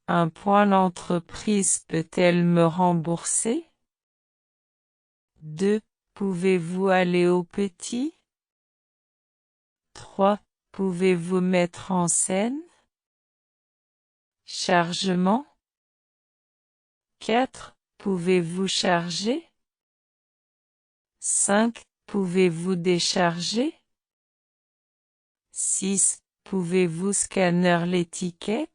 Un point l'entreprise peut-elle me rembourser? 2. Pouvez-vous aller au petit? 3. Pouvez-vous mettre en scène? Chargement. 4. Pouvez-vous charger? 5. Pouvez-vous décharger? 6. Pouvez-vous scanner l'étiquette?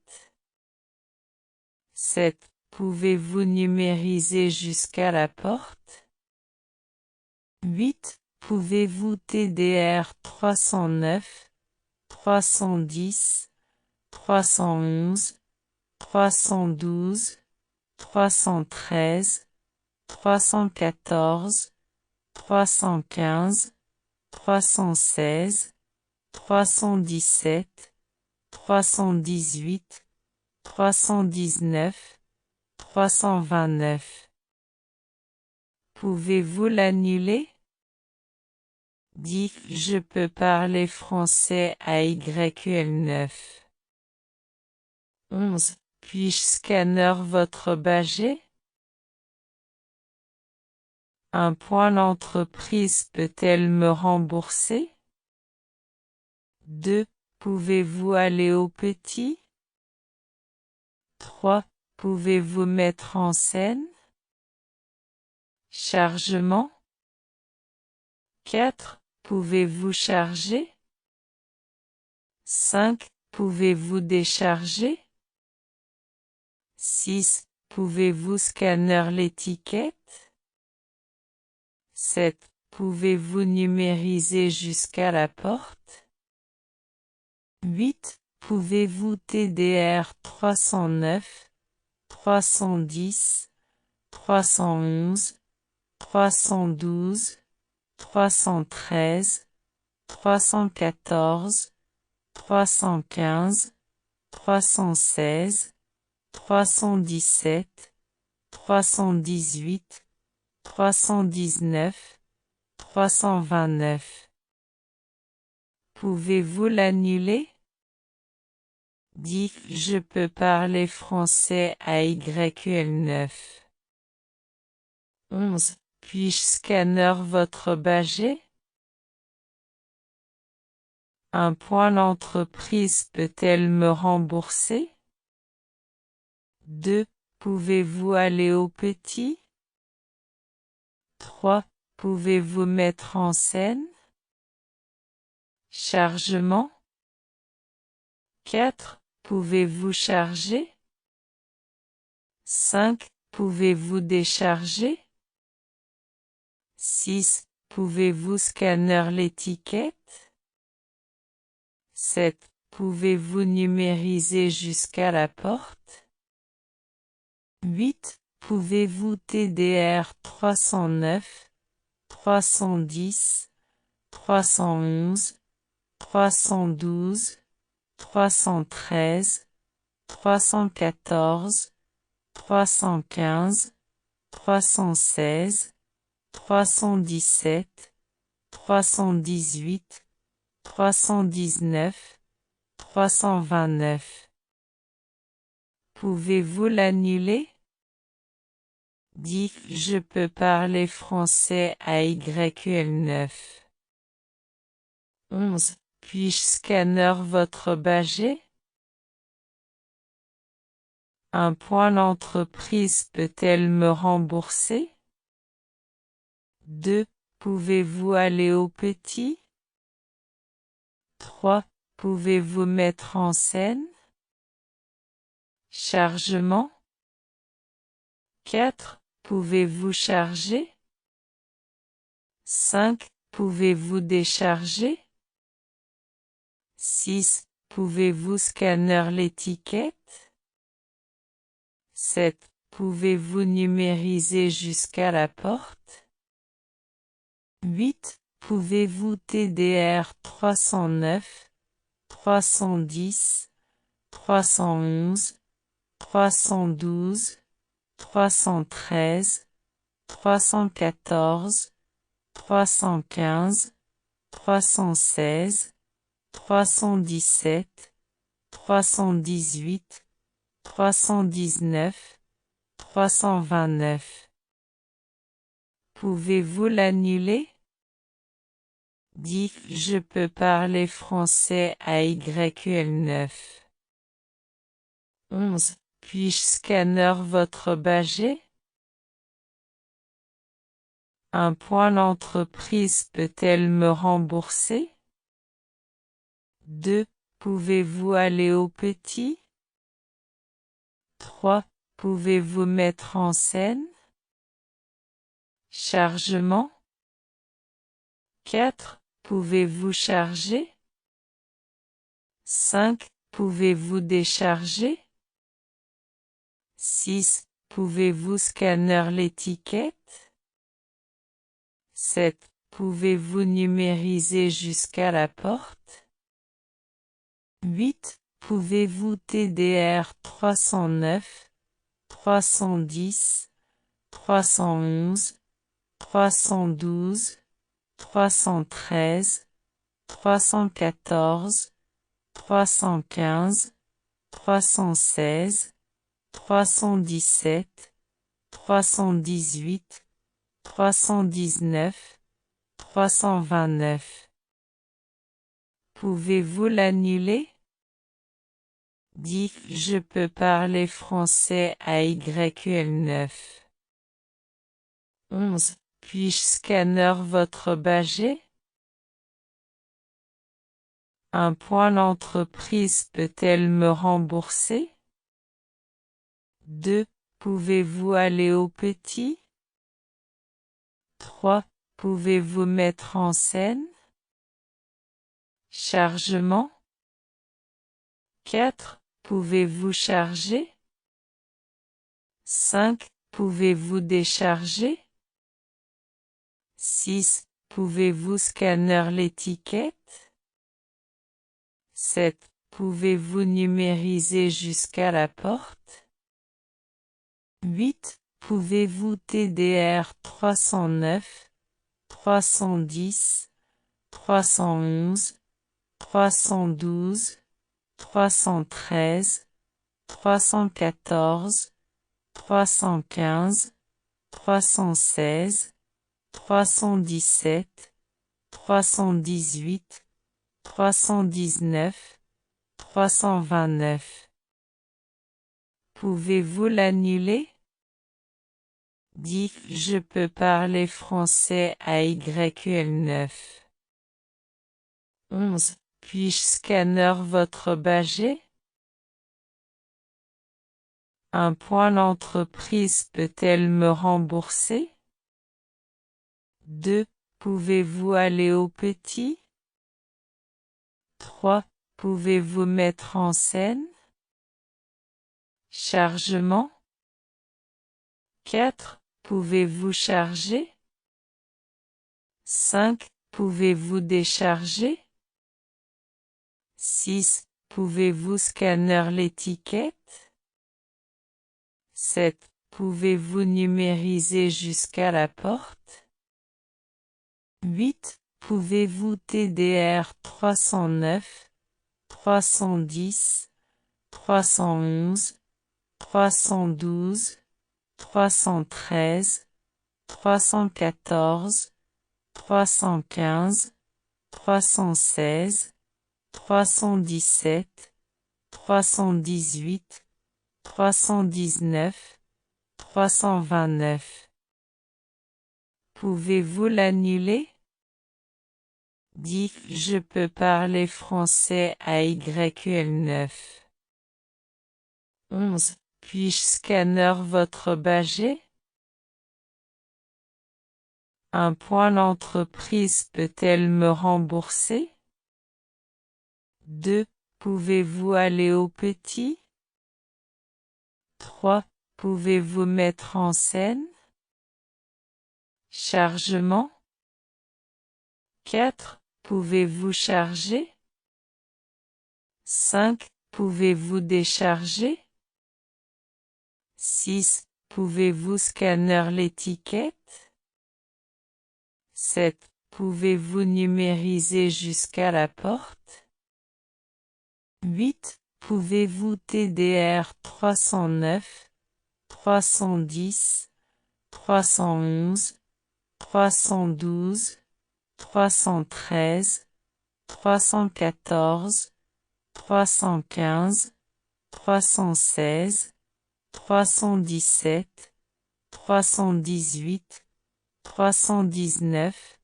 7. Pouvez-vous numériser jusqu'à la porte? 8. Pouvez-vous TDR 309, 310, 311, 312, 313, 314, 315, 316, 317, 318, 319, 329. Pouvez-vous l'annuler? 10. Je peux parler français à YQL9. 11. Puis-je scanner votre badge? Un point l'entreprise peut-elle me rembourser? 2. Pouvez-vous aller au petit? 3. Pouvez-vous mettre en scène? Chargement. 4. Pouvez-vous charger? 5. Pouvez-vous décharger? 6. Pouvez-vous scanner l'étiquette? 7. Pouvez-vous numériser jusqu'à la porte? 8. Pouvez-vous TDR 309, 310, 311, 312, 313, 314, 315, 316, 317, 318, 319, 329. Pouvez-vous l'annuler? 10. Je peux parler français à YQL9. 11. Puis-je scanner votre badge? Un point l'entreprise peut-elle me rembourser? 2. Pouvez-vous aller au petit? 3. Pouvez-vous mettre en scène? Chargement. 4. Pouvez-vous charger? 5. Pouvez-vous décharger? 6. Pouvez-vous scanner l'étiquette? 7. Pouvez-vous numériser jusqu'à la porte? 8. Pouvez-vous TDR 309, 310, 311, 312, 313, 314, 315, 316, 317, 318, 319, 329. Pouvez-vous l'annuler? 10. Je peux parler français à YQL9. 11. Puis-je scanner votre badge? Un point l'entreprise peut-elle me rembourser? 2. Pouvez-vous aller au petit? 3. Pouvez-vous mettre en scène? Chargement. 4. Pouvez-vous charger? 5. Pouvez-vous décharger? 6. Pouvez-vous scanner l'étiquette? 7. Pouvez-vous numériser jusqu'à la porte? 8. Pouvez-vous TDR 309, 310, 311, 312, 313, 314, 315, 316, 317, 318, 319, 329. Pouvez-vous l'annuler? Dites je peux parler français à YQL9. 11. Puis-je scanner votre badge? Un point l'entreprise peut-elle me rembourser? 2. Pouvez-vous aller au petit? 3. Pouvez-vous mettre en scène? Chargement. 4. Pouvez-vous charger? 5. Pouvez-vous décharger? 6. Pouvez-vous scanner l'étiquette? 7. Pouvez-vous numériser jusqu'à la porte? 8. Pouvez-vous TDR 309, 310, 311, 312, 313, 314, 315, 316, 317, 318, 319, 329. Pouvez-vous l'annuler? Dites je peux parler français à YQL9. 11. Puis-je scanner votre badge? Un point l'entreprise peut-elle me rembourser? 2. Pouvez-vous aller au petit? 3. Pouvez-vous mettre en scène? Chargement. 4. Pouvez-vous charger? 5. Pouvez-vous décharger? 6. Pouvez-vous scanner l'étiquette? 7. Pouvez-vous numériser jusqu'à la porte? 8. Pouvez-vous TDR 309, 310, 311, 312, 313, 314, 315, 316, 317, 318, 319, 329. Pouvez-vous l'annuler? Dites je peux parler français à YQL9. 11. Puis-je scanner votre badge? Un point l'entreprise peut-elle me rembourser? 2. Pouvez-vous aller au petit? 3. Pouvez-vous mettre en scène? Chargement. 4. Pouvez-vous charger? 5. Pouvez-vous décharger? 6. Pouvez-vous scanner l'étiquette? 7. Pouvez-vous numériser jusqu'à la porte? 8. Pouvez-vous TDR 309, 310, 311, 312, 313, 314, 315, 316, 317, 318, 319, 329. Pouvez-vous l'annuler? Dites je peux parler français à YQL9. 11. Puis-je scanner votre badge? Un point l'entreprise peut-elle me rembourser? 2. Pouvez-vous aller au petit? 3. Pouvez-vous mettre en scène? Chargement. 4. Pouvez-vous charger? 5. Pouvez-vous décharger? 6. Pouvez-vous scanner l'étiquette? 7. Pouvez-vous numériser jusqu'à la porte? 8. Pouvez-vous TDR 309, 310, 311, 312, 313, 314, 315, 316, 317, 318, 319,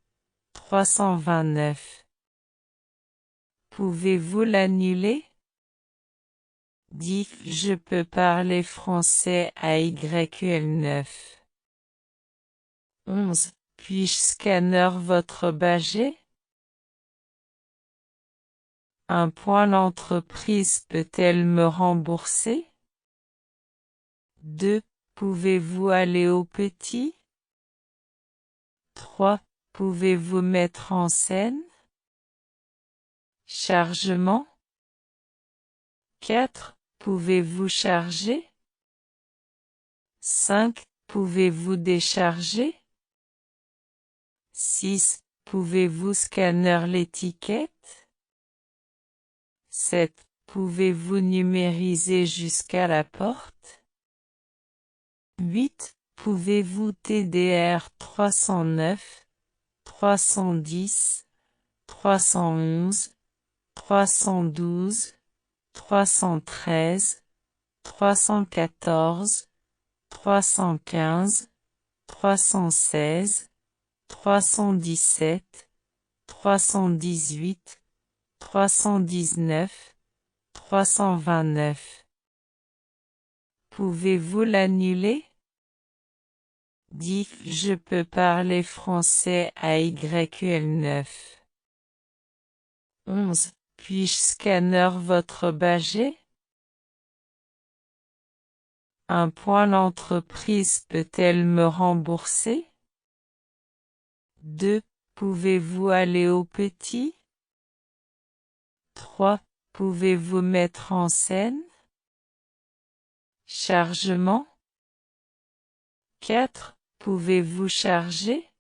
329. Pouvez-vous l'annuler? Dites je peux parler français à YQL9. 11. Puis-je scanner votre badge? Un point l'entreprise peut-elle me rembourser? 2. Pouvez-vous aller au petit? 3. Pouvez-vous mettre en scène? Chargement? 4. Pouvez-vous charger? 5. Pouvez-vous décharger? 6. Pouvez-vous scanner l'étiquette? 7. Pouvez-vous numériser jusqu'à la porte? 8. Pouvez-vous TDR 309, 310, 311, 312, 313, 314, 315, 316, 317, 318, 319, 329. Pouvez-vous l'annuler? Dites je peux parler français à YQL9. 11. Puis-je scanner votre badge? Un point l'entreprise peut-elle me rembourser? 2. Pouvez-vous aller au petit? 3. Pouvez-vous mettre en scène? Chargement? 4. Pouvez-vous charger?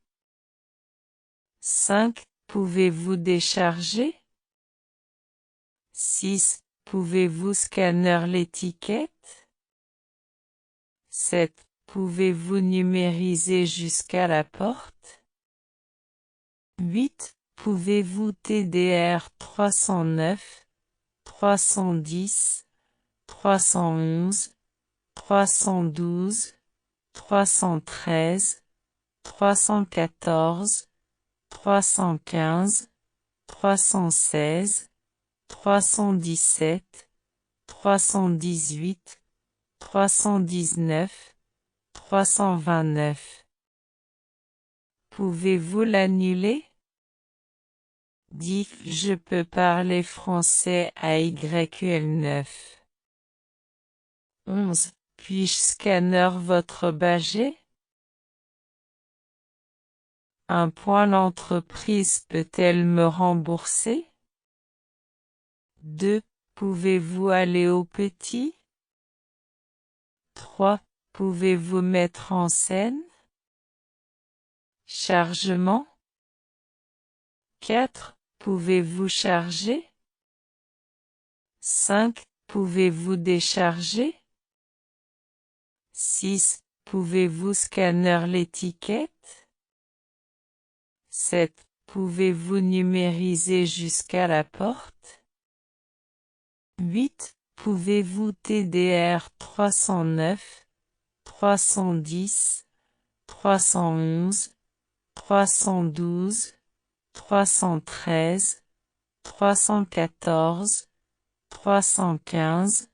5. Pouvez-vous décharger? 6. Pouvez-vous scanner l'étiquette? 7. Pouvez-vous numériser jusqu'à la porte? 8. Pouvez-vous TDR 309, 310, 311, 312, 313, 314, 315, 316, 317, 318, 319, 329. Pouvez-vous l'annuler? Dites je peux parler français à YQL9. 11. Puis-je scanner votre badge? Un point l'entreprise peut-elle me rembourser? 2. Pouvez-vous aller au petit? 3. Pouvez-vous mettre en scène? Chargement? 4. Pouvez-vous charger? 5. Pouvez-vous décharger? 6. Pouvez-vous scanner l'étiquette? 7. Pouvez-vous numériser jusqu'à la porte? 8. Pouvez-vous TDR 309, 310, 311, 312, 313, 314, 315,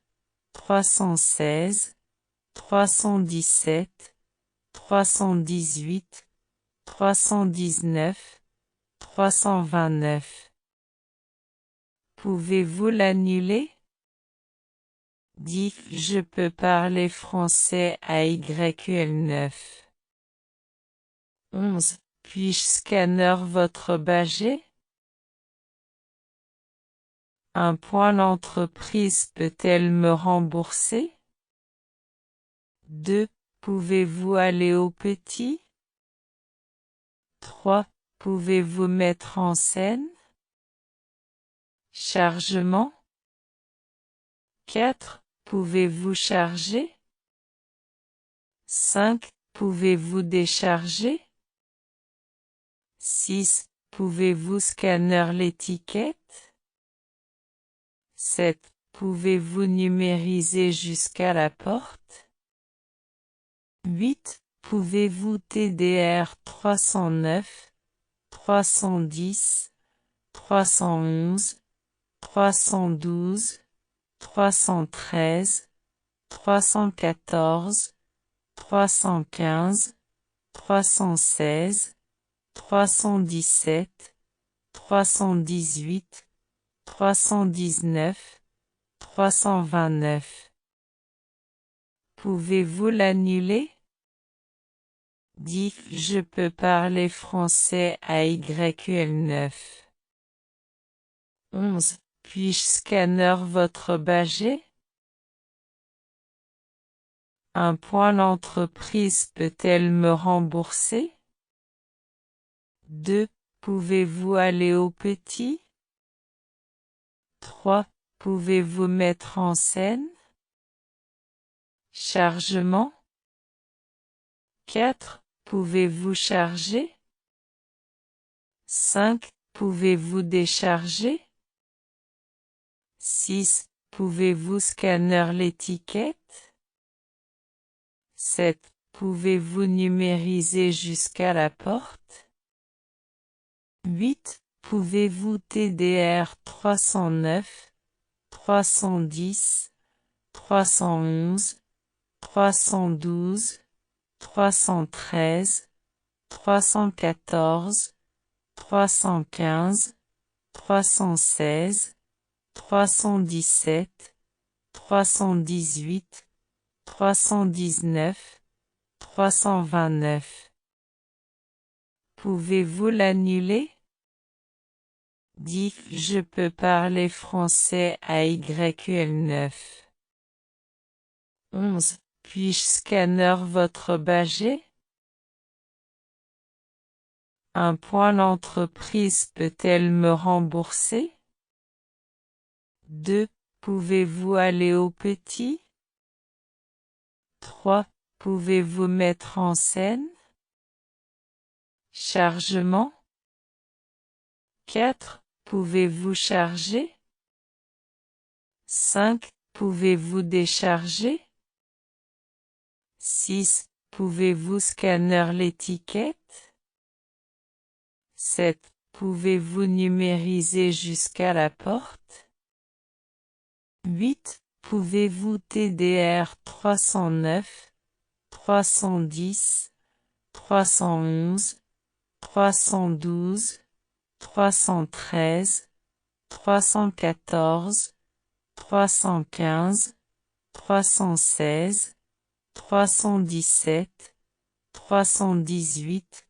316, 317, 318, 319, 329. Pouvez-vous l'annuler? Dites je peux parler français à YQL9. 11. Puis-je scanner votre badge? Un point l'entreprise peut-elle me rembourser? 2. Pouvez-vous aller au petit? 3. Pouvez-vous mettre en scène? Chargement? 4. Pouvez-vous charger? 5. Pouvez-vous décharger? 6. Pouvez-vous scanner l'étiquette? 7. Pouvez-vous numériser jusqu'à la porte? 8. Pouvez-vous TDR 309, 310, 311, 312, 313, 314, 315, 316, 317, 318, 319, 329. Pouvez-vous l'annuler? 10. Je peux parler français à YQL9. 11. Puis-je scanner votre badge? 1. L'entreprise peut-elle me rembourser? 2. Pouvez-vous aller au petit? 3. Pouvez-vous mettre en scène? Chargement? 4. Pouvez-vous charger? 5. Pouvez-vous décharger? 6. Pouvez-vous scanner l'étiquette? 7. Pouvez-vous numériser jusqu'à la porte? 8. Pouvez-vous TDR 309, 310, 311, 312, 313, 314, 315, 316, 317, 318, 319, 329. Pouvez-vous l'annuler? 10. Je peux parler français à YQL9. 11. Puis-je scanner votre badge? 1. L'entreprise peut-elle me rembourser? 2. Pouvez-vous aller au petit? 3. Pouvez-vous mettre en scène? Chargement? 4. Pouvez-vous charger? 5. Pouvez-vous décharger? 6. Pouvez-vous scanner l'étiquette? 7. Pouvez-vous numériser jusqu'à la porte? 8. Pouvez-vous TDR 309, 310, 311, 312, 313, 314, 315, 316, 317, 318,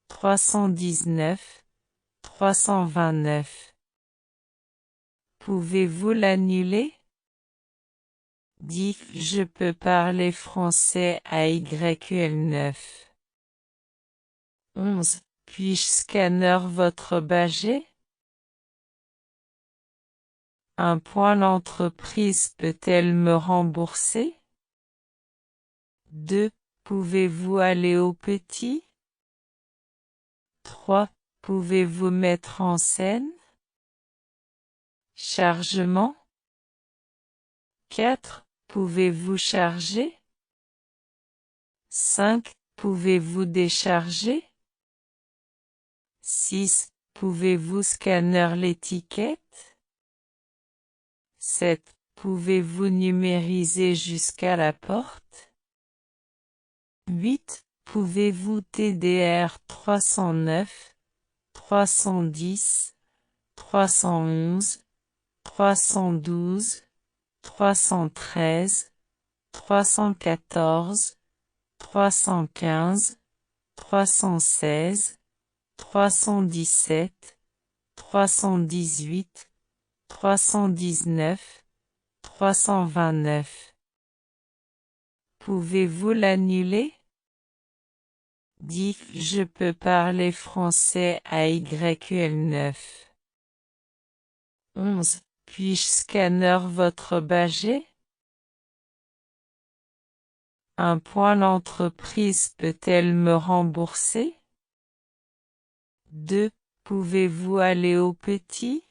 319, 329. Pouvez-vous l'annuler? 10. Je peux parler français à YQL9. 11. Puis-je scanner votre badge? 1. L'entreprise peut-elle me rembourser? 2. Pouvez-vous aller au petit? 3. Pouvez-vous mettre en scène? Chargement? 4. Pouvez-vous charger? 5. Pouvez-vous décharger? 6. Pouvez-vous scanner l'étiquette? 7. Pouvez-vous numériser jusqu'à la porte? 8. Pouvez-vous TDR 309, 310, 311, 312, 313, 314, 315, 316, 317, 318, 319, 329. Pouvez-vous l'annuler? 10. Je peux parler français à YQL9. 11. Puis-je scanner votre budget? Un point l'entreprise peut-elle me rembourser? 2. Pouvez-vous aller au petit?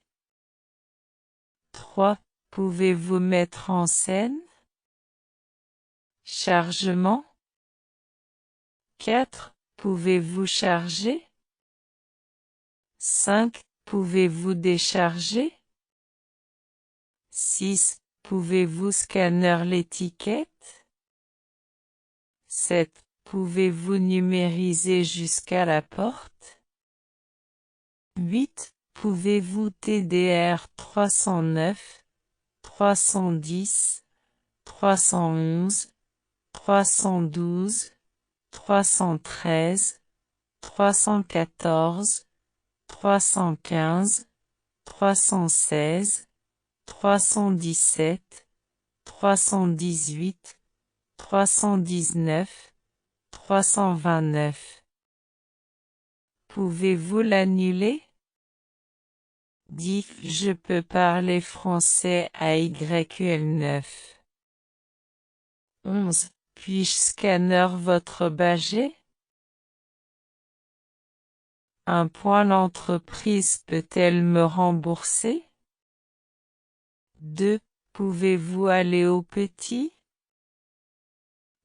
3. Pouvez-vous mettre en scène? Chargement. 4. Pouvez-vous charger? 5. Pouvez-vous décharger? 6. Pouvez-vous scanner l'étiquette? 7. Pouvez-vous numériser jusqu'à la porte? 8. Pouvez-vous TDR 309, 310, 311, 312, 313, 314, 315, 316, 317, 318, 319, 329. Pouvez-vous l'annuler? 10. Je peux parler français à YQL9. 11. Puis-je scanner votre budget? Un point l'entreprise peut-elle me rembourser? 2. Pouvez-vous aller au petit?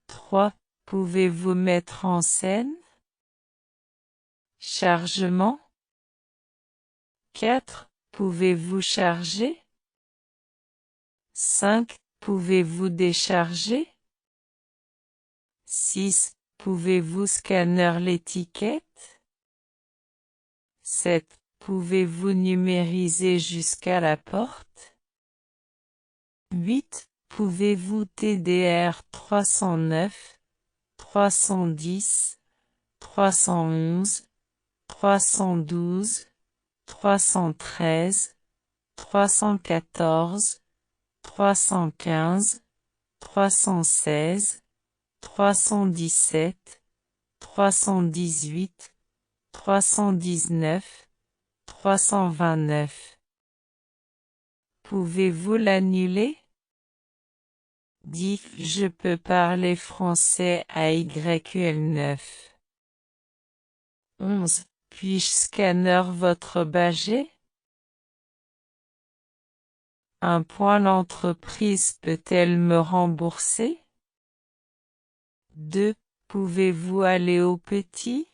3. Pouvez-vous mettre en scène? Chargement. 4. Pouvez-vous charger? 5. Pouvez-vous décharger? 6. Pouvez-vous scanner l'étiquette? 7. Pouvez-vous numériser jusqu'à la porte? 8. Pouvez-vous TDR 309, 310, 311, 312, 313, 314, 315, 316, 317, 318, 319, 329. Pouvez-vous l'annuler? 10. Je peux parler français à YQL9. 11. Puis-je scanner votre budget? Un point l'entreprise peut-elle me rembourser? 2. Pouvez-vous aller au petit?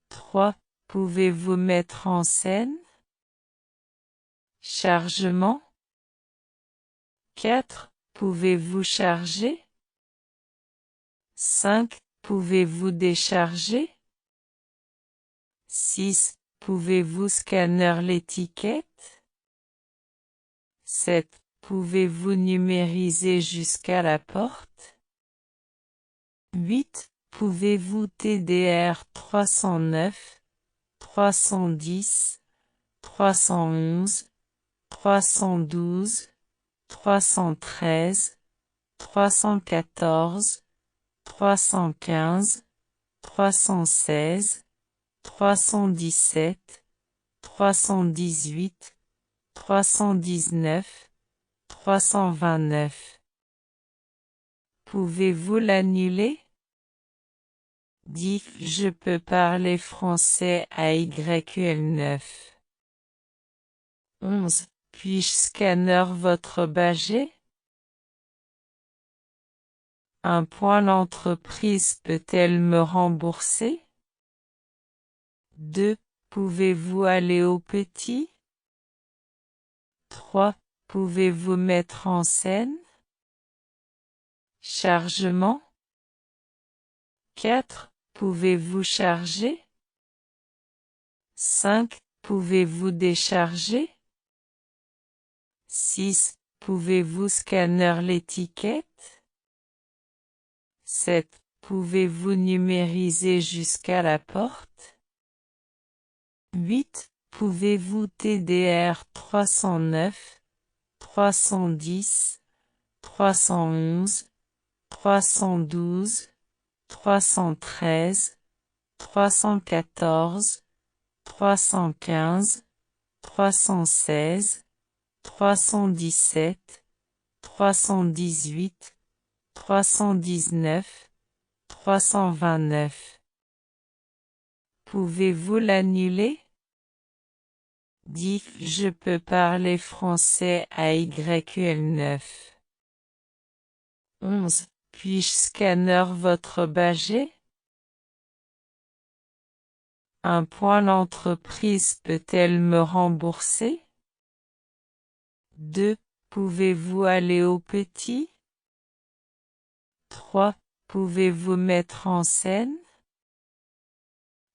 3. Pouvez-vous mettre en scène? Chargement. 4. Pouvez-vous charger? 5. Pouvez-vous décharger? 6. Pouvez-vous scanner l'étiquette? 7. Pouvez-vous numériser jusqu'à la porte? 8. Pouvez-vous TDR 309, 310, 311, 312, 313, 314, 315, 316, 317, 318, 319, 329. Pouvez-vous l'annuler? 10. Je peux parler français à YQL9. 11. Puis-je scanner votre budget? Un point l'entreprise peut-elle me rembourser? 2. Pouvez-vous aller au petit? 3. Pouvez-vous mettre en scène? Chargement. 4. Pouvez-vous charger? 5. Pouvez-vous décharger? 6. Pouvez-vous scanner l'étiquette? 7. Pouvez-vous numériser jusqu'à la porte? 8. Pouvez-vous TDR 309, 310, 311, 312, 313, 314, 315, 316, 317, 318, 319, 329. Pouvez-vous l'annuler? Dites je peux parler français à YQL9. 11. Puis-je scanner votre badge? Un point l'entreprise peut-elle me rembourser? 2. Pouvez-vous aller au petit? 3. Pouvez-vous mettre en scène?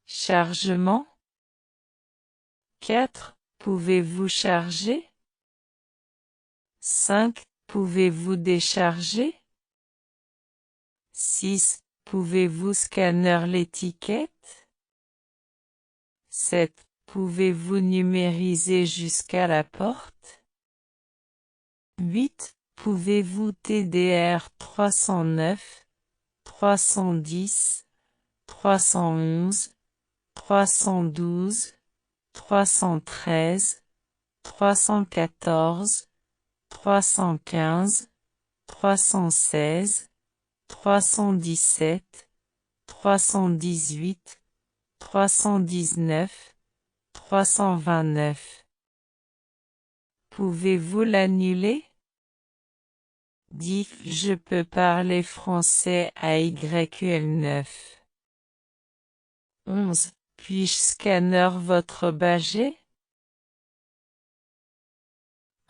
Chargement? 4. Pouvez-vous charger? 5. Pouvez-vous décharger? 6. Pouvez-vous scanner l'étiquette? 7. Pouvez-vous numériser jusqu'à la porte? 8. Pouvez-vous TDR 309, 310, 311, 312, 313, 314, 315, 316, 317, 318, 319, 329. Pouvez-vous l'annuler? Dites je peux parler français à YQL9. 11. Puis-je scanner votre badge?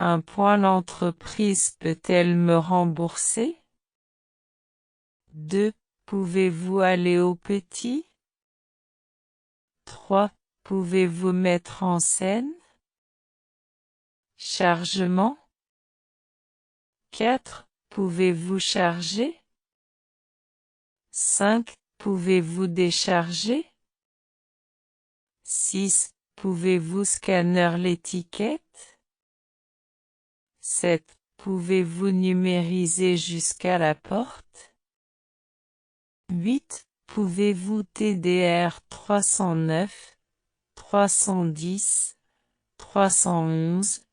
Un point l'entreprise peut-elle me rembourser? 2. Pouvez-vous aller au petit? 3. Pouvez-vous mettre en scène? Chargement? 4. Pouvez-vous charger? 5. Pouvez-vous décharger? 6. Pouvez-vous scanner l'étiquette? 7. Pouvez-vous numériser jusqu'à la porte? 8. Pouvez-vous TDR 309, 310, 311,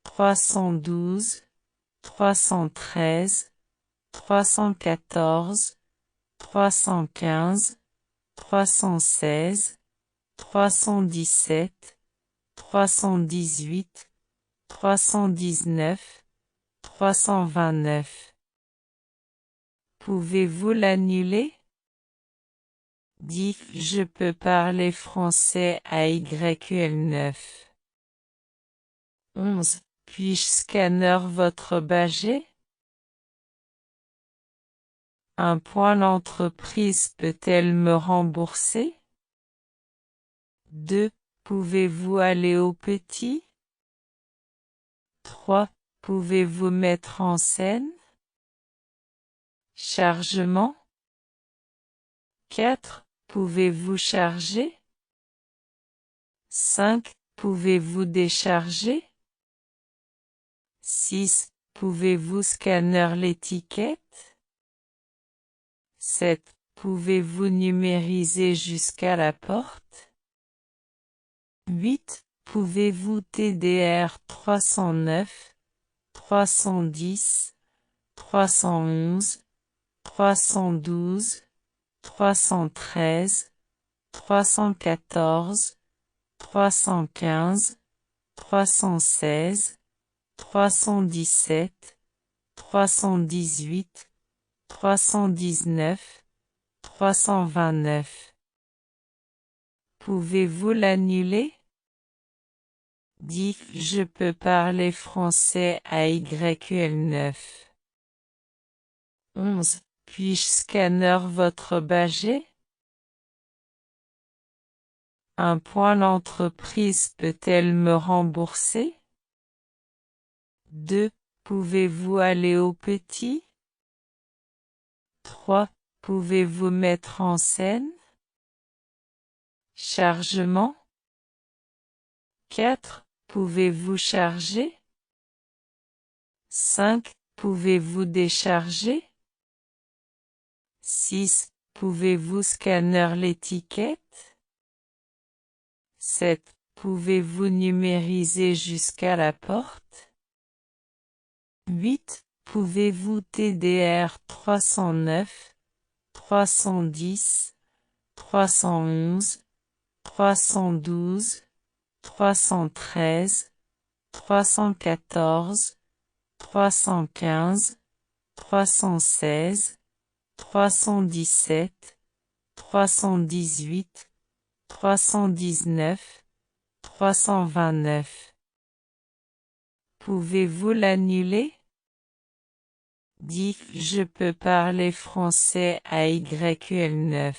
312, 313, 314, 315, 316, 317, 318, 319, 329. Pouvez-vous l'annuler? Dites je peux parler français à YQL9. 11. Puis-je scanner votre badge? Un point l'entreprise peut-elle me rembourser? 2. Pouvez-vous aller au petit? 3. Pouvez-vous mettre en scène? Chargement? 4. Pouvez-vous charger? 5. Pouvez-vous décharger? 6. Pouvez-vous scanner l'étiquette? 7. Pouvez-vous numériser jusqu'à la porte? 8. Pouvez-vous TDR 309, 310, 311, 312, 313, 314, 315, 316, 317, 318, 319, 329. Pouvez-vous l'annuler? Dites je peux parler français à YQL9. 11. Puis-je scanner votre badge? Un point l'entreprise peut-elle me rembourser? 2. Pouvez-vous aller au petit? 3. Pouvez-vous mettre en scène? Chargement? 4. Pouvez-vous charger? 5. Pouvez-vous décharger? 6. Pouvez-vous scanner l'étiquette? 7. Pouvez-vous numériser jusqu'à la porte? 8. Pouvez-vous TDR 309, 310, 311, 312, 313, 314, 315, 316, 317, 318, 319, 329. Pouvez-vous l'annuler? Dites je peux parler français à YQL9.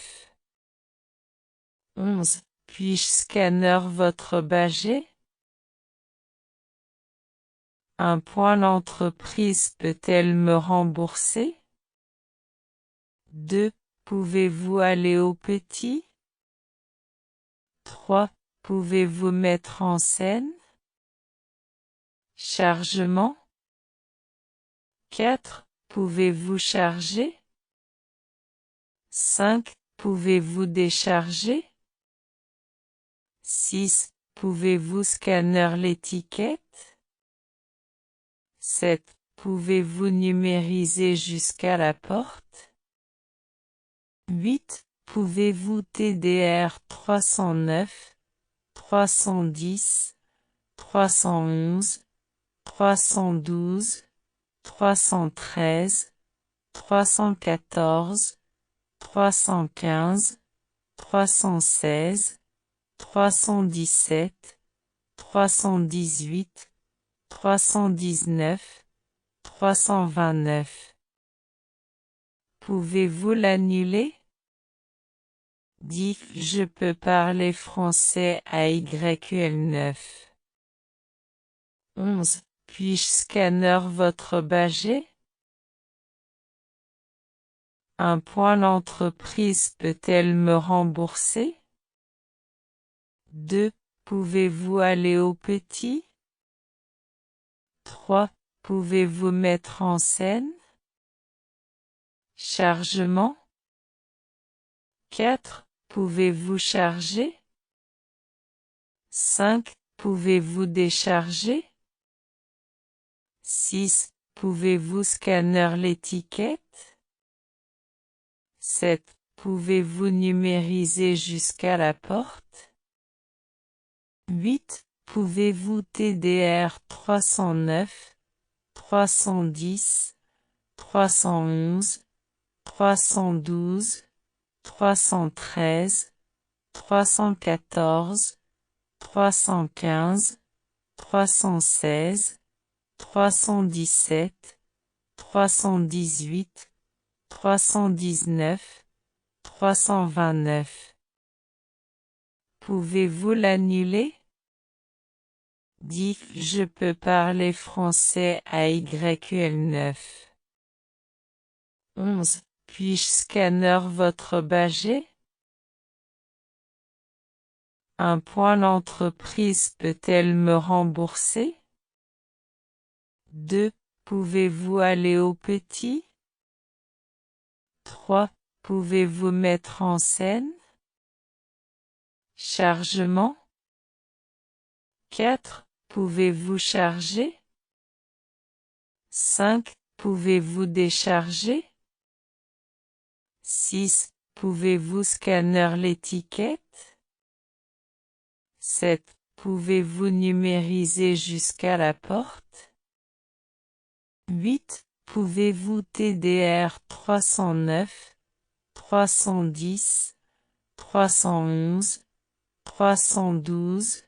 11. Puis-je scanner votre badge? Un point l'entreprise peut-elle me rembourser? 2. Pouvez-vous aller au petit? 3. Pouvez-vous mettre en scène? Chargement? 4. Pouvez-vous charger? 5. Pouvez-vous décharger? 6. Pouvez-vous scanner l'étiquette? 7. Pouvez-vous numériser jusqu'à la porte? 8. Pouvez-vous TDR 309, 310, 311, 312, 313, 314, 315, 316, 317, 318, 319, 329. Pouvez-vous l'annuler? Dites je peux parler français à YQL9. 11. Puis-je scanner votre badge? Un point l'entreprise peut-elle me rembourser? 2. Pouvez-vous aller au petit? 3. Pouvez-vous mettre en scène? Chargement? 4. Pouvez-vous charger? 5. Pouvez-vous décharger? 6. Pouvez-vous scanner l'étiquette? 7. Pouvez-vous numériser jusqu'à la porte? 8. Pouvez-vous TDR 309, 310, 311, 312, 313, 314, 315, 316, 317, 318, 319, 329. Pouvez-vous l'annuler? Dites je peux parler français à YQL9. 11. Puis-je scanner votre badge? Un point l'entreprise peut-elle me rembourser? 2. Pouvez-vous aller au petit? 3. Pouvez-vous mettre en scène? Chargement? 4. Pouvez-vous charger? 5. Pouvez-vous décharger? 6. Pouvez-vous scanner l'étiquette? 7. Pouvez-vous numériser jusqu'à la porte? 8. Pouvez-vous TDR 309, 310, 311, 312,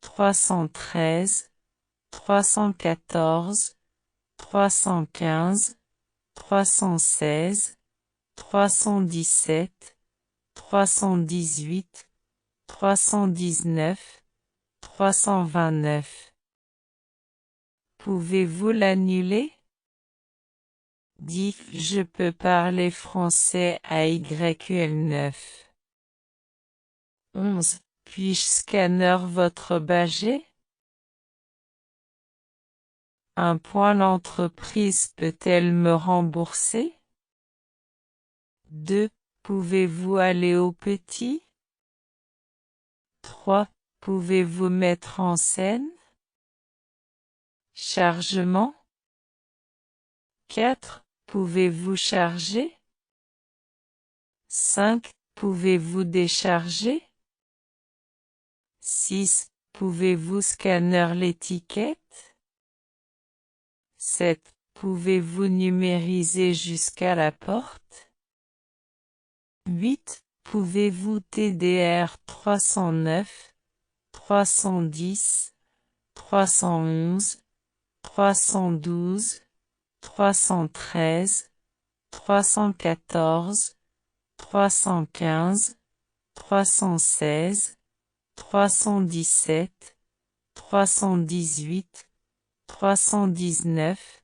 313, 314, 315, 316, 317, 318, 319, 329. Pouvez-vous l'annuler? Dites je peux parler français à YQL9. 11. Puis-je scanner votre badge? Un point l'entreprise peut-elle me rembourser? 2. Pouvez-vous aller au petit? 3. Pouvez-vous mettre en scène? Chargement? 4. Pouvez-vous charger? 5. Pouvez-vous décharger? 6. Pouvez-vous scanner l'étiquette? 7. Pouvez-vous numériser jusqu'à la porte? 8. Pouvez-vous TDR 309, 310, 311, 312, 313, 314, 315, 316, 317, 318, 319,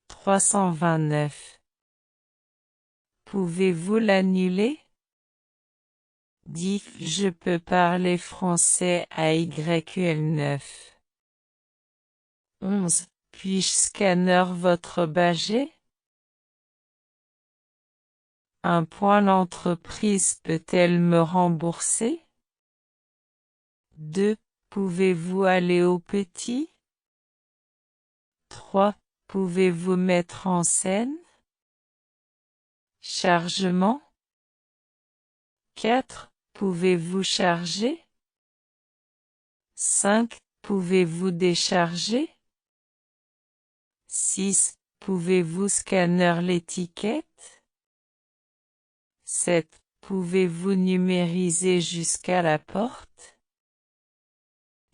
329. Pouvez-vous l'annuler? 10. Je peux parler français à YQL9. 11. Puis-je scanner votre badge? Un point l'entreprise peut-elle me rembourser? 2. Pouvez-vous aller au petit? 3. Pouvez-vous mettre en scène? Chargement? 4. Pouvez-vous charger? 5. Pouvez-vous décharger? 6. Pouvez-vous scanner l'étiquette? 7. Pouvez-vous numériser jusqu'à la porte?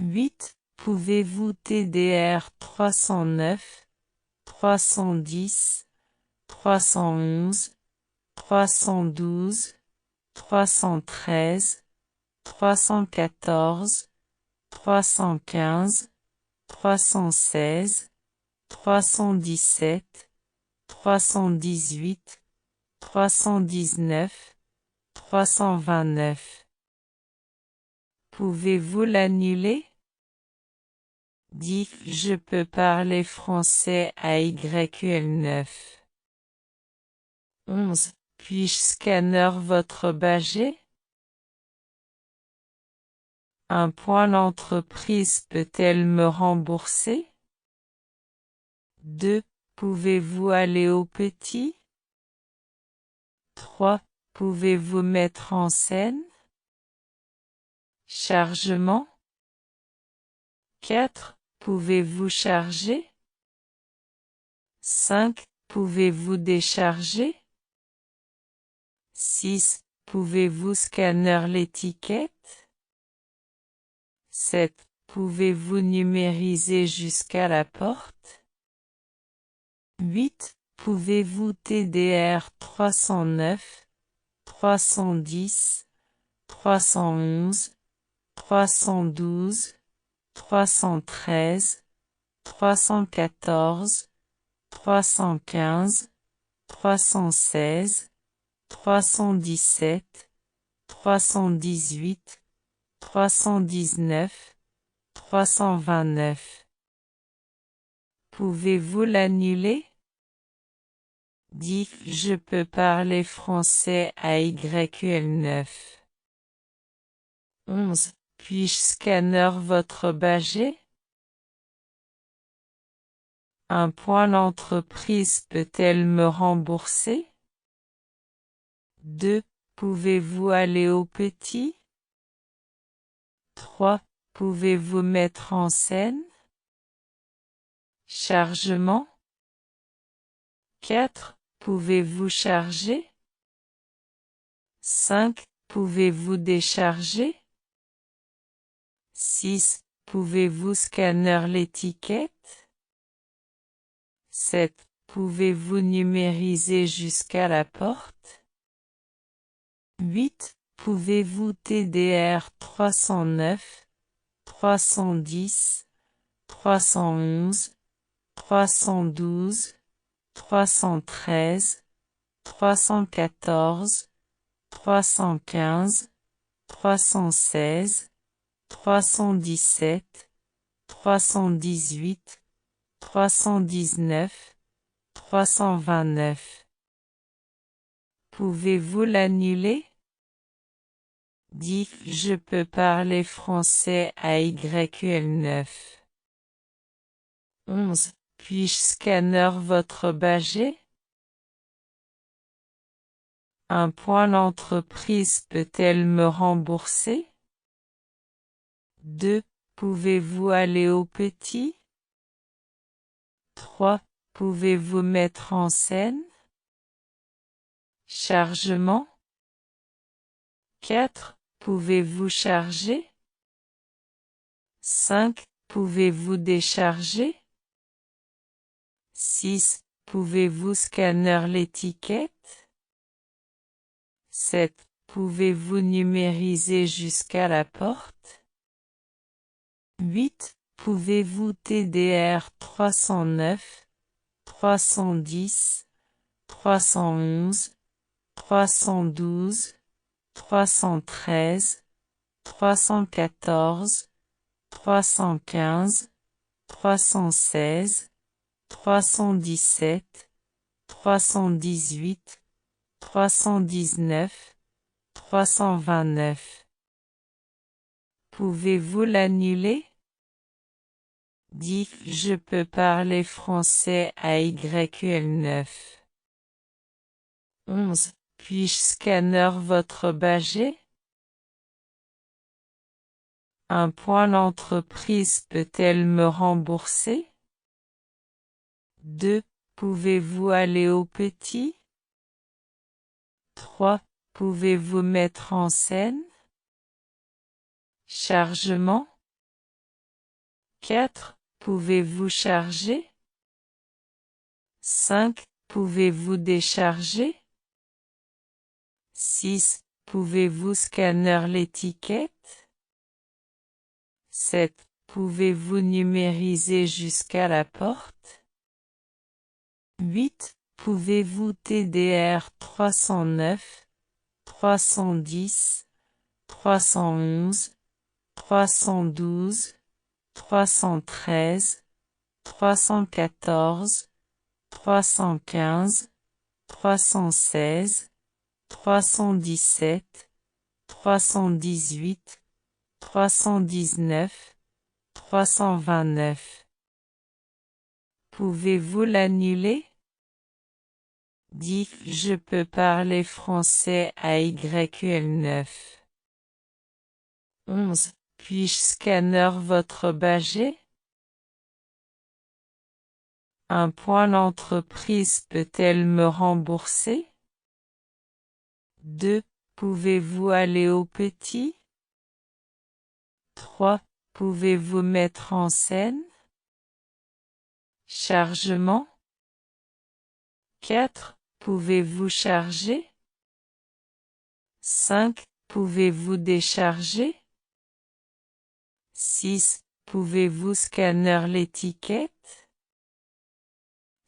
8. Pouvez-vous TDR 309, 310, 311, 312, 313, 314, 315, 316, 317, 318, 319, 329. Pouvez-vous l'annuler? 10. Je peux parler français à YQL9. 11. Puis-je scanner votre badge? Un point l'entreprise peut-elle me rembourser? 2. Pouvez-vous aller au petit? 3. Pouvez-vous mettre en scène? Chargement? 4. Pouvez-vous charger? 5. Pouvez-vous décharger? 6. Pouvez-vous scanner l'étiquette? 7. Pouvez-vous numériser jusqu'à la porte? 8. Pouvez-vous TDR 309, 310, 311, 312, 313, 314, 315, 316, 317, 318, 319, 329. Pouvez-vous l'annuler? 10. Je peux parler français à YQL9. 11. Puis-je scanner votre badge? Un point l'entreprise peut-elle me rembourser? 2. Pouvez-vous aller au petit? 3. Pouvez-vous mettre en scène? Chargement? 4. Pouvez-vous charger? 5. Pouvez-vous décharger? 6. Pouvez-vous scanner l'étiquette? 7. Pouvez-vous numériser jusqu'à la porte? 8. Pouvez-vous TDR 309, 310, 311, 312, 313, 314, 315, 316, 317, 318, 319, 329. Pouvez-vous l'annuler? 10. Je peux parler français à YQL9. 11. Puis-je scanner votre budget? Un point l'entreprise peut-elle me rembourser? 2. Pouvez-vous aller au petit? 3. Pouvez-vous mettre en scène? Chargement. 4. Pouvez-vous charger? 5. Pouvez-vous décharger? 6. Pouvez-vous scanner l'étiquette? 7. Pouvez-vous numériser jusqu'à la porte? 8. Pouvez-vous TDR 309, 310, 311, 312, 313, 314, 315, 316, 317, 318, 319, 329. Pouvez-vous l'annuler? 10. Je peux parler français à YQL9. 11. Puis-je scanner votre budget? Un point l'entreprise peut-elle me rembourser? 2. Pouvez-vous aller au petit? 3. Pouvez-vous mettre en scène? Chargement. 4. Pouvez-vous charger? 5. Pouvez-vous décharger? 6. Pouvez-vous scanner l'étiquette? 7. Pouvez-vous numériser jusqu'à la porte? 8. Pouvez-vous TDR 309, 310, 311, 312, 313, 314, 315, 316, 317, 318, 319, 329. Pouvez-vous l'annuler? 10. Je peux parler français à YQL9. 11. Puis-je scanner votre budget? Un point l'entreprise peut-elle me rembourser? 2. Pouvez-vous aller au petit? 3. Pouvez-vous mettre en scène? Chargement. 4. Pouvez-vous charger? 5. Pouvez-vous décharger? 6. Pouvez-vous scanner l'étiquette?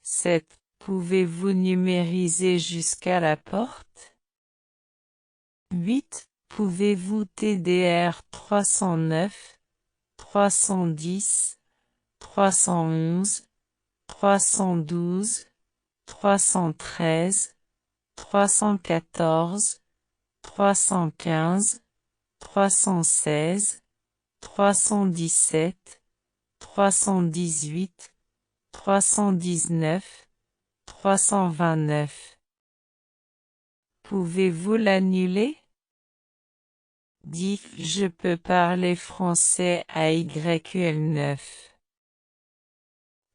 7. Pouvez-vous numériser jusqu'à la porte? 8. Pouvez-vous TDR 309, 310, 311, 312, 313, 314, 315, 316, 317, 318, 319, 329. Pouvez-vous l'annuler? 10. Je peux parler français à YQL9.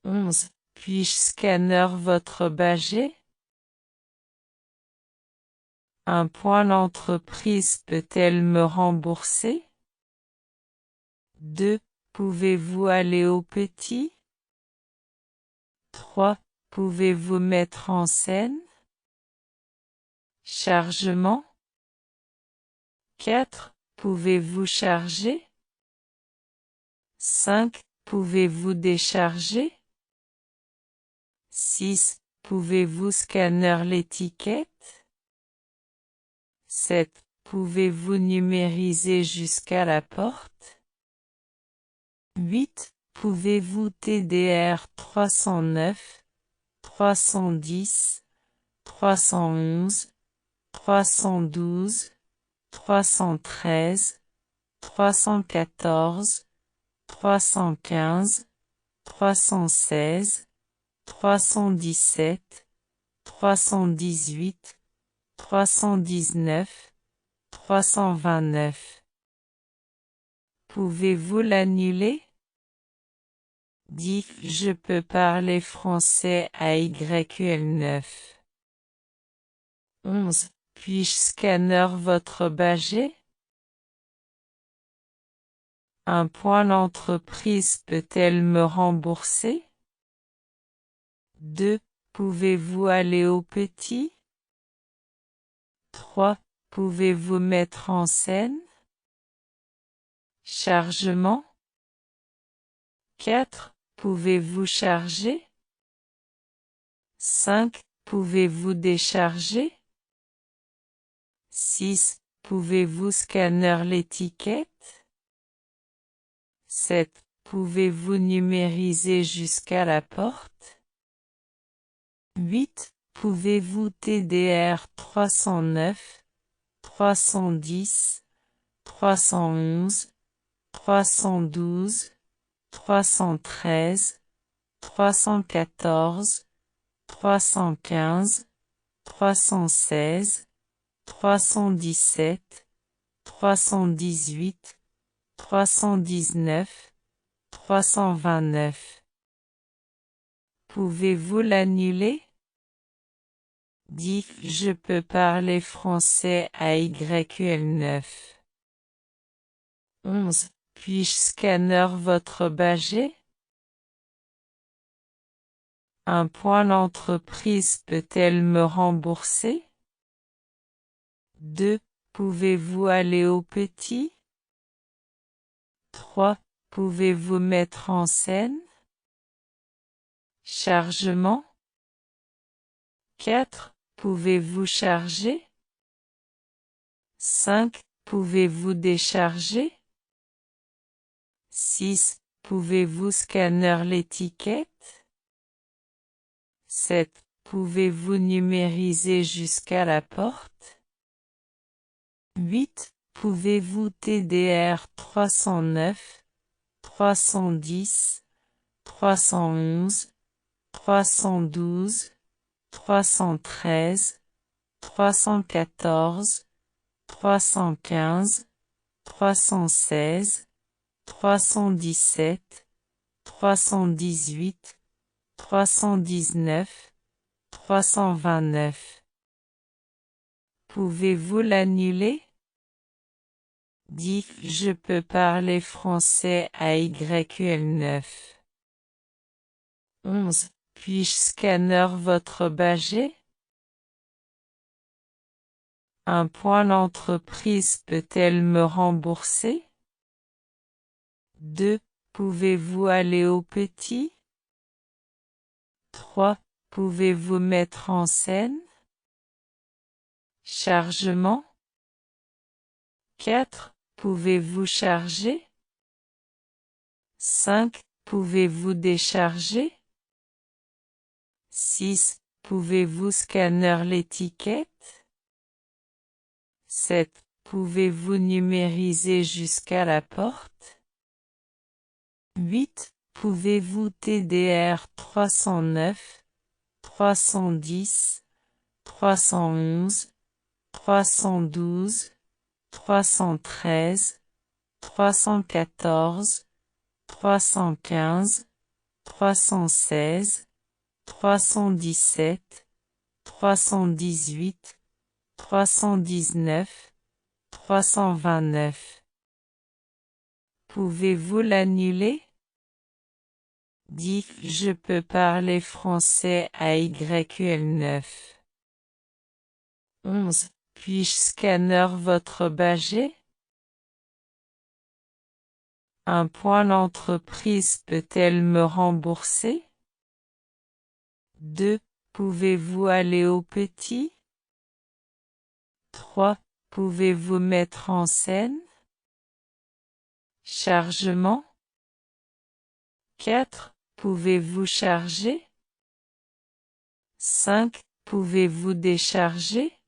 11. Puis-je scanner votre budget? Un point l'entreprise peut-elle me rembourser? 2. Pouvez-vous aller au petit? 3. Pouvez-vous mettre en scène? Chargement. 4. Pouvez-vous charger? 5. Pouvez-vous décharger? 6. Pouvez-vous scanner l'étiquette? 7. Pouvez-vous numériser jusqu'à la porte? 8. Pouvez-vous TDR 309, 310, 311, 312, 313, 314, 315, 316, 317, 318, 319, 329. Pouvez-vous l'annuler? Dites je peux parler français à YQL9. 11. Puis-je scanner votre badge? Un point l'entreprise peut-elle me rembourser? 2. Pouvez-vous aller au petit? 3. Pouvez-vous mettre en scène? Chargement? 4. Pouvez-vous charger? 5. Pouvez-vous décharger? 6. Pouvez-vous scanner l'étiquette? 7. Pouvez-vous numériser jusqu'à la porte? 8. Pouvez-vous TDR 309, 310, 311, 312, 313, 314, 315, 316, 317, 318, 319, 329. Pouvez-vous l'annuler? Dites je peux parler français à YQL9. 11. Puis-je scanner votre badge? Un point l'entreprise peut-elle me rembourser? 2. Pouvez-vous aller au petit? 3. Pouvez-vous mettre en scène? Chargement? 4. Pouvez-vous charger? 5. Pouvez-vous décharger? 6. Pouvez-vous scanner l'étiquette? 7. Pouvez-vous numériser jusqu'à la porte? 8. Pouvez-vous TDR 309, 310, 311, 312, 313, 314, 315, 316, 317, 318, 319, 329. Pouvez-vous l'annuler? Dites je peux parler français à YQL9. 11. Puis-je scanner votre badge? Un point l'entreprise peut-elle me rembourser? 2. Pouvez-vous aller au petit? 3. Pouvez-vous mettre en scène? Chargement? 4. Pouvez-vous charger? 5. Pouvez-vous décharger? 6. Pouvez-vous scanner l'étiquette? 7. Pouvez-vous numériser jusqu'à la porte? 8. Pouvez-vous TDR 309, 310, 311, 312, 313, 314, 315, 316, 317, 318, 319, 329. Pouvez-vous l'annuler? Dites je peux parler français à YQL9. 11. Puis-je scanner votre badge? Un point l'entreprise peut-elle me rembourser? 2. Pouvez-vous aller au petit? 3. Pouvez-vous mettre en scène? Chargement? 4. Pouvez-vous charger? 5. Pouvez-vous décharger?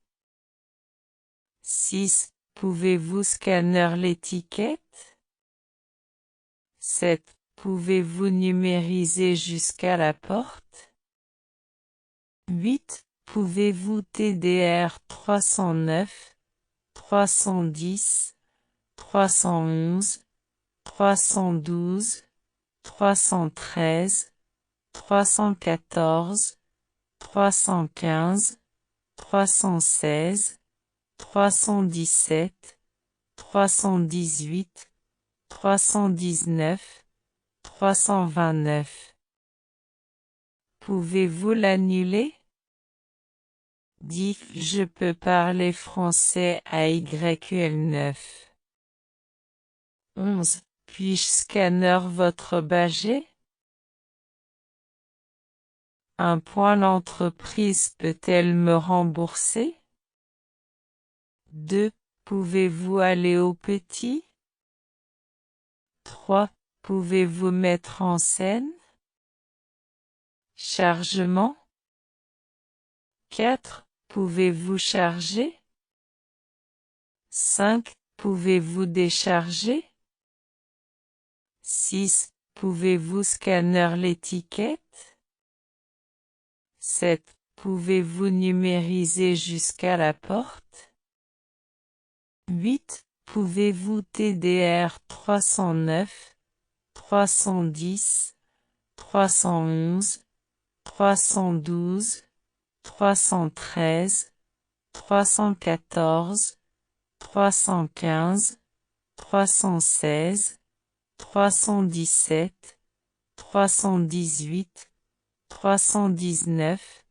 6. Pouvez-vous scanner l'étiquette? 7. Pouvez-vous numériser jusqu'à la porte? 8. Pouvez-vous TDR 309, 310, 311, 312, 313, 314, 315, 316, 317, 318, 319, 329. Pouvez-vous l'annuler? Dites je peux parler français à YQL9. 11. Puis-je scanner votre badge? Un point l'entreprise peut-elle me rembourser? 2. Pouvez-vous aller au petit? 3. Pouvez-vous mettre en scène? Chargement? 4. Pouvez-vous charger? 5. Pouvez-vous décharger? 6. Pouvez-vous scanner l'étiquette? 7. Pouvez-vous numériser jusqu'à la porte? 8. Pouvez-vous TDR 309, 310, 311, 312, 313, 314, 315, 316, 317, 318, 319,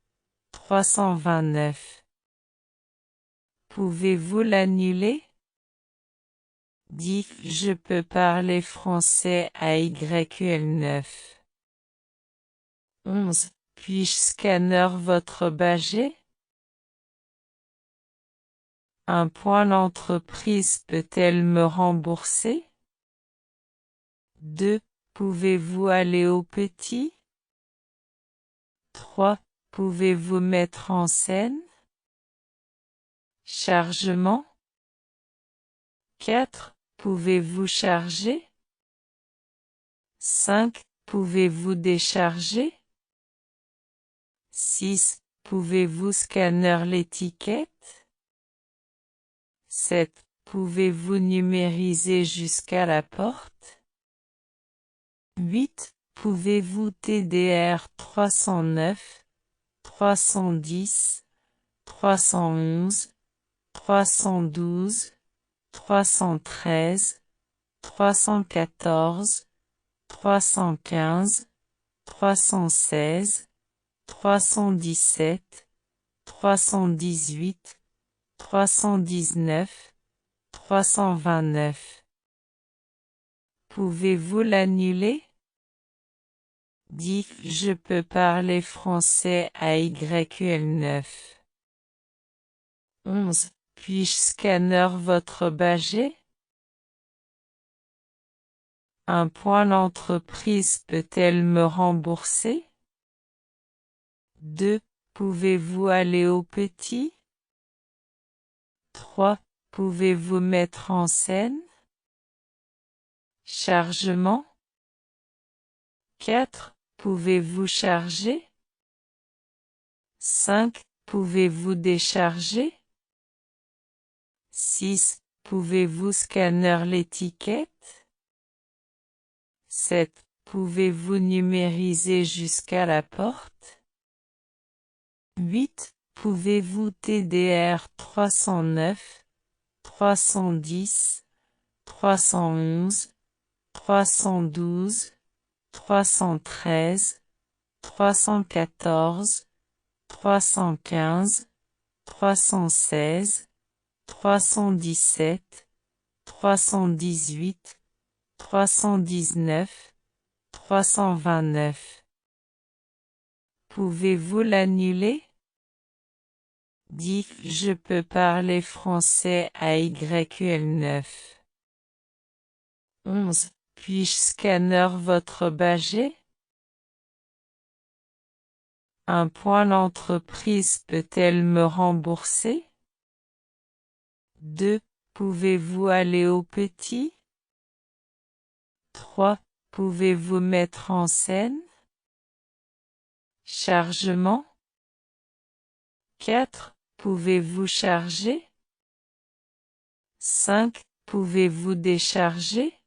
329. Pouvez-vous l'annuler? Dites je peux parler français à YQL9. 11. Puis-je scanner votre badge? Un point l'entreprise peut-elle me rembourser? 2. Pouvez-vous aller au petit? 3. Pouvez-vous mettre en scène? Chargement? 4. Pouvez-vous charger? 5. Pouvez-vous décharger? 6. Pouvez-vous scanner l'étiquette? 7. Pouvez-vous numériser jusqu'à la porte? 8. Pouvez-vous TDR 309, 310, 311, 312, 313, 314, 315, 316, 317, 318, 319, 329. Pouvez-vous l'annuler? Dites je peux parler français à YQL9. 11. Puis-je scanner votre badge? Un point l'entreprise peut-elle me rembourser? 2. Pouvez-vous aller au petit? 3. Pouvez-vous mettre en scène? Chargement? 4. Pouvez-vous charger? 5. Pouvez-vous décharger? 6. Pouvez-vous scanner l'étiquette? 7. Pouvez-vous numériser jusqu'à la porte? 8. Pouvez-vous TDR 309, 310, 311, 312, 313, 314, 315, 316, 317, 318, 319, 329. Pouvez-vous l'annuler? Dites je peux parler français à YQL9. 11. Puis-je scanner votre badge? Un point l'entreprise peut-elle me rembourser? 2. Pouvez-vous aller au petit? 3. Pouvez-vous mettre en scène? Chargement? 4. Pouvez-vous charger? 5. Pouvez-vous décharger?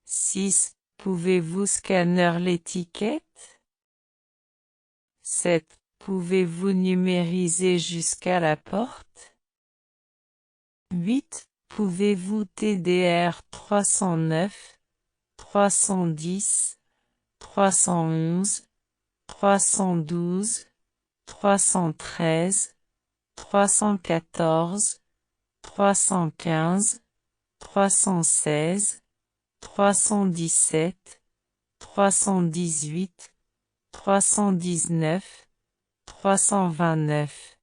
6. Pouvez-vous scanner l'étiquette? 7. Pouvez-vous numériser jusqu'à la porte? 8. Pouvez-vous TDR 309, 310, 311, 312, 313, 314, 315, 316, 317, 318, 319, 329.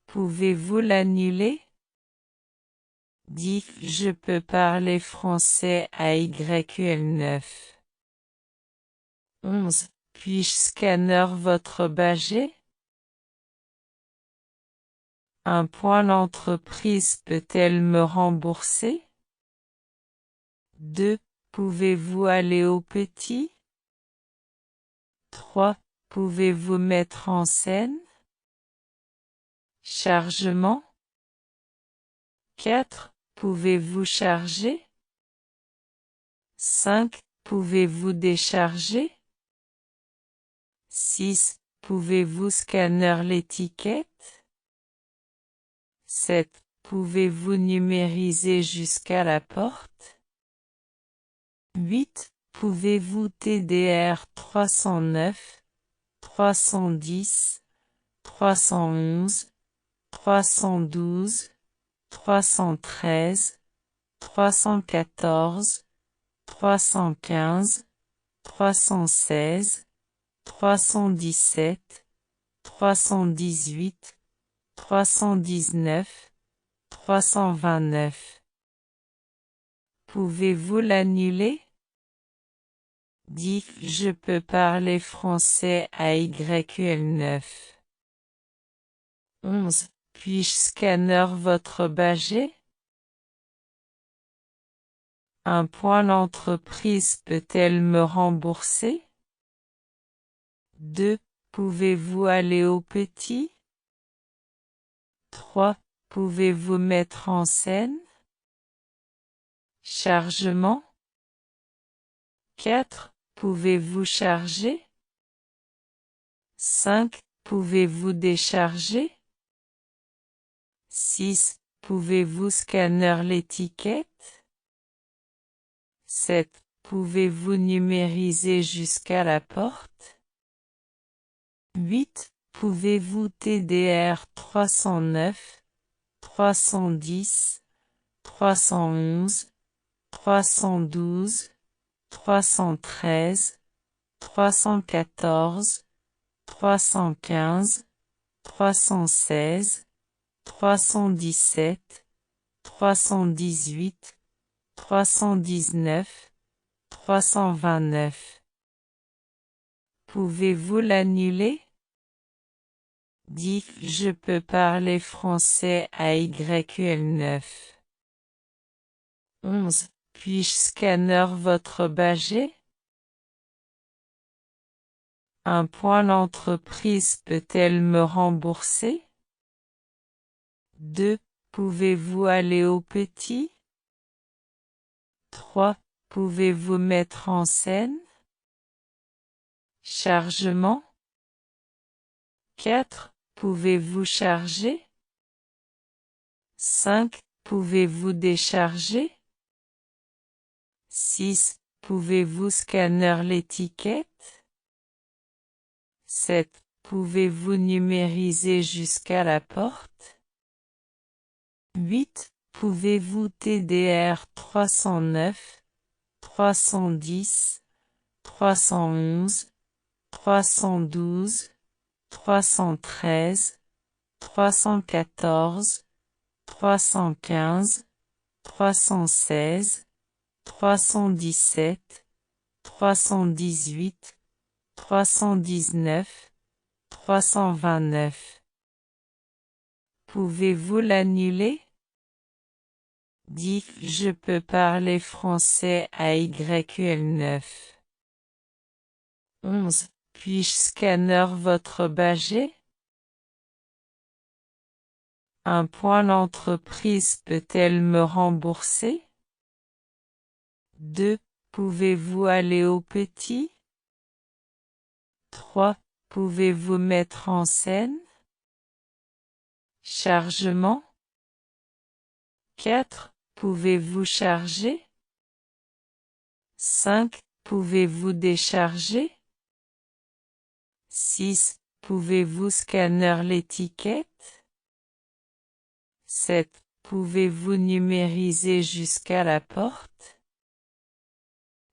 Pouvez-vous l'annuler? 10. Je peux parler français à YQL9. 11. Puis-je scanner votre badge? Un point l'entreprise peut-elle me rembourser? 2. Pouvez-vous aller au petit? 3. Pouvez-vous mettre en scène? Chargement? 4. Pouvez-vous charger? 5. Pouvez-vous décharger? 6. Pouvez-vous scanner l'étiquette? 7. Pouvez-vous numériser jusqu'à la porte? 8. Pouvez-vous TDR 309, 310, 311, 312, 313, 314, 315, 316, 317, 318, 319, 329. Pouvez-vous l'annuler? 10. Je peux parler français à YQL9. 11. Puis-je scanner votre badge? Un point l'entreprise peut-elle me rembourser? 2. Pouvez-vous aller au petit? 3. Pouvez-vous mettre en scène? Chargement? 4. Pouvez-vous charger? 5. Pouvez-vous décharger? 6. Pouvez-vous scanner l'étiquette? 7. Pouvez-vous numériser jusqu'à la porte? 8. Pouvez-vous TDR 309, 310, 311, 312, 313, 314, 315, 316, 317, 318, 319, 329. Pouvez-vous l'annuler? 10. Je peux parler français à YQL9. 11. Puis-je scanner votre badge? Un point l'entreprise peut-elle me rembourser? 2. Pouvez-vous aller au petit? 3. Pouvez-vous mettre en scène? Chargement? 4. Pouvez-vous charger? 5. Pouvez-vous décharger? 6. Pouvez-vous scanner l'étiquette? 7. Pouvez-vous numériser jusqu'à la porte? 8. Pouvez-vous TDR 309, 310, 311, 312, 313, 314, 315, 316, 317, 318, 319, 329. Pouvez-vous l'annuler? 10. Je peux parler français à YQL9. 11. Puis-je scanner votre budget? Un point l'entreprise peut-elle me rembourser? 2. Pouvez-vous aller au petit? 3. Pouvez-vous mettre en scène? Chargement? 4. Pouvez-vous charger? 5. Pouvez-vous décharger? 6. Pouvez-vous scanner l'étiquette? 7. Pouvez-vous numériser jusqu'à la porte?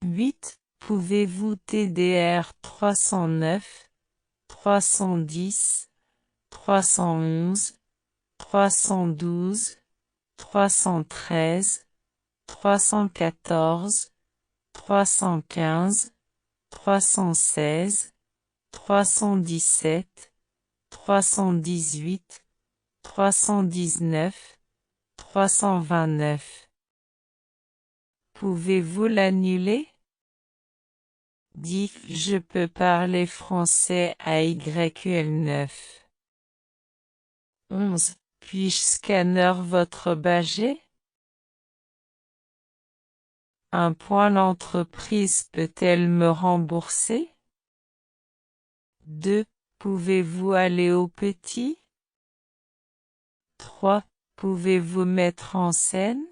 8. Pouvez-vous TDR 309, 310, 311, 312, 313, 314, 315, 316, 317, 318, 319, 329. Pouvez-vous l'annuler? 10. Je peux parler français à YQL9. 11. Puis-je scanner votre budget? Un point l'entreprise peut-elle me rembourser? 2. Pouvez-vous aller au petit? 3. Pouvez-vous mettre en scène?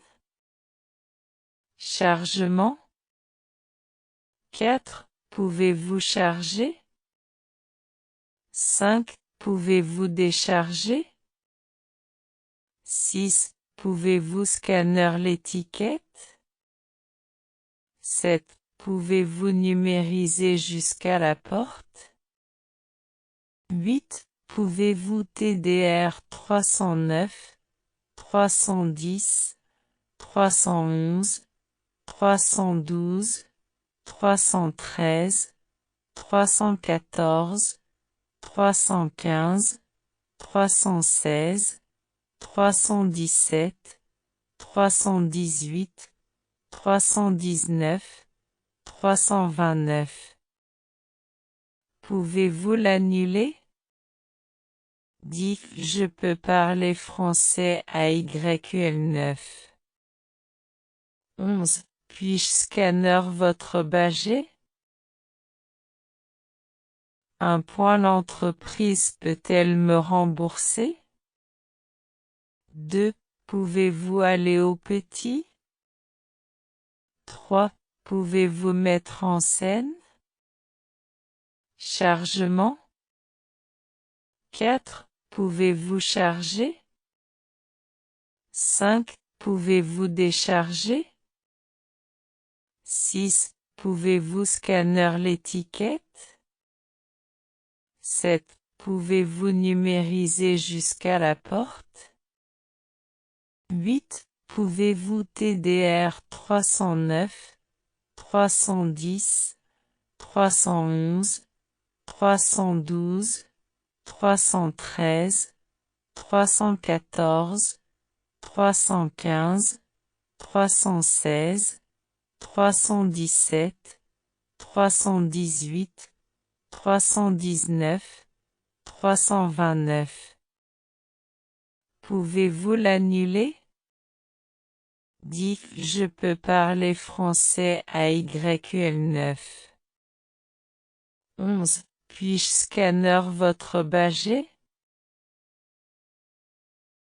Chargement? 4. Pouvez-vous charger? 5. Pouvez-vous décharger? 6. Pouvez-vous scanner l'étiquette? 7. Pouvez-vous numériser jusqu'à la porte? 8. Pouvez-vous TDR 309, 310, 311, 312, 313, 314, 315, 316, 317, 318, 319, 329. Pouvez-vous l'annuler? 10. Je peux parler français à YQL9. 11. Puis-je scanner votre budget? Un point l'entreprise peut-elle me rembourser? 2. Pouvez-vous aller au petit? 3. Pouvez-vous mettre en scène? Chargement? 4. Pouvez-vous charger? 5. Pouvez-vous décharger? 6. Pouvez-vous scanner l'étiquette? 7. Pouvez-vous numériser jusqu'à la porte? 8. Pouvez-vous TDR 309, 310, 311, 312, 313, 314, 315, 316, 317, 318, 319, 329. Pouvez-vous l'annuler? 10. Je peux parler français à YQL9. 11. Puis-je scanner votre budget?